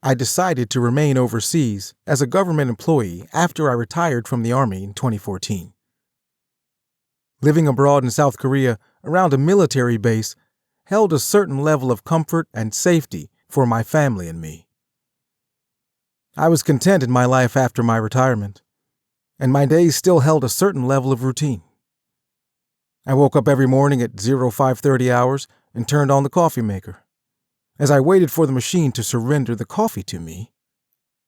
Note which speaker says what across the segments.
Speaker 1: I decided to remain overseas as a government employee after I retired from the Army in 2014. Living abroad in South Korea around a military base held a certain level of comfort and safety for my family and me. I was content in my life after my retirement, and my days still held a certain level of routine. I woke up every morning at 0530 hours and turned on the coffee maker. As I waited for the machine to surrender the coffee to me,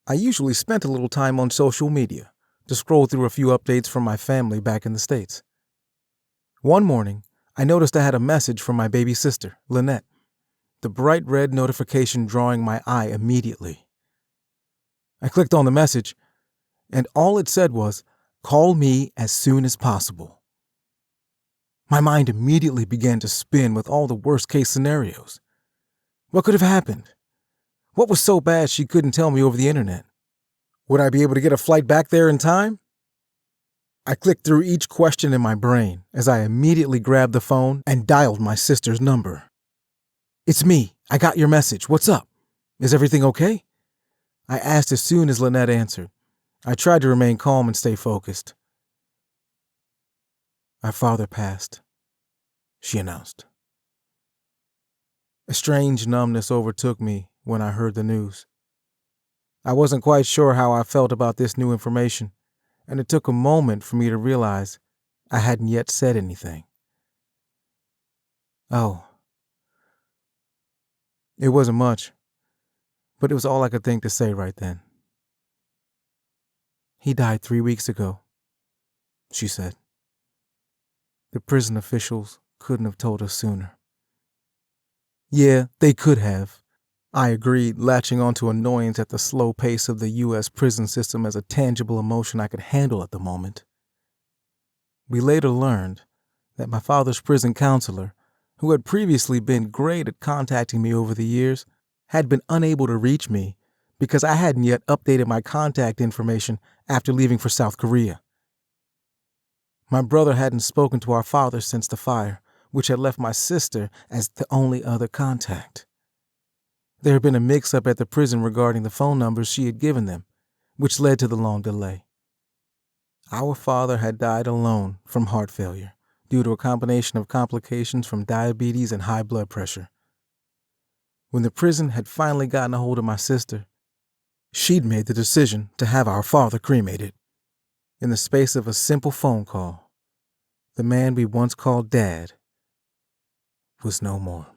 Speaker 1: I usually spent a little time on social media to scroll through a few updates from my family back in the States. One morning, I noticed I had a message from my baby sister, Lynette, the bright red notification drawing my eye immediately. I clicked on the message, and all it said was, "Call me as soon as possible." My mind immediately began to spin with all the worst-case scenarios. What could have happened? What was so bad she couldn't tell me over the internet? Would I be able to get a flight back there in time? I clicked through each question in my brain as I immediately grabbed the phone and dialed my sister's number. "It's me. I got your message. What's up? Is everything okay?" I asked as soon as Lynette answered. I tried to remain calm and stay focused. "Our father passed," she announced. A strange numbness overtook me when I heard the news. I wasn't quite sure how I felt about this new information, and it took a moment for me to realize I hadn't yet said anything. Oh. It wasn't much, but it was all I could think to say right then. "He died 3 weeks ago," she said. "The prison officials couldn't have told us sooner." Yeah, they could have, I agreed, latching onto annoyance at the slow pace of the U.S. prison system as a tangible emotion I could handle at the moment. We later learned that my father's prison counselor, who had previously been great at contacting me over the years, had been unable to reach me because I hadn't yet updated my contact information after leaving for South Korea. My brother hadn't spoken to our father since the fire, which had left my sister as the only other contact. There had been a mix-up at the prison regarding the phone numbers she had given them, which led to the long delay. Our father had died alone from heart failure due to a combination of complications from diabetes and high blood pressure. When the prison had finally gotten a hold of my sister, she'd made the decision to have our father cremated. In the space of a simple phone call, the man we once called Dad was no more.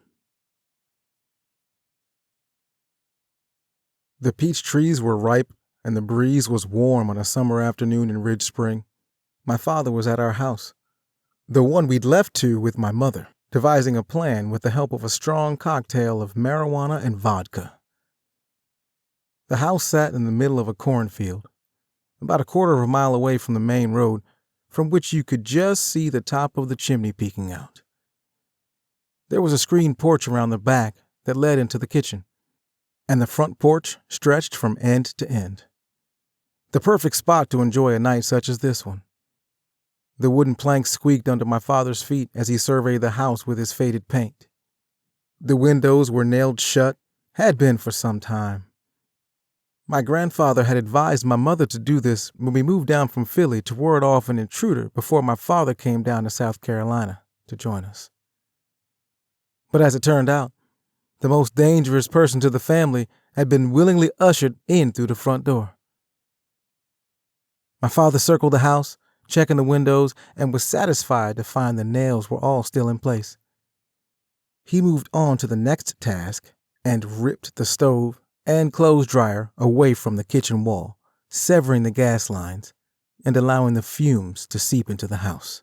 Speaker 1: The peach trees were ripe and the breeze was warm on a summer afternoon in Ridge Spring. My father was at our house, the one we'd left to with my mother, devising a plan with the help of a strong cocktail of marijuana and vodka. The house sat in the middle of a cornfield, about a quarter of a mile away from the main road, from which you could just see the top of the chimney peeking out. There was a screened porch around the back that led into the kitchen, and the front porch stretched from end to end. The perfect spot to enjoy a night such as this one. The wooden planks squeaked under my father's feet as he surveyed the house with his faded paint. The windows were nailed shut, had been for some time. My grandfather had advised my mother to do this when we moved down from Philly to ward off an intruder before my father came down to South Carolina to join us. But as it turned out, the most dangerous person to the family had been willingly ushered in through the front door. My father circled the house, checking the windows, and was satisfied to find the nails were all still in place. He moved on to the next task and ripped the stove and clothes dryer away from the kitchen wall, severing the gas lines and allowing the fumes to seep into the house.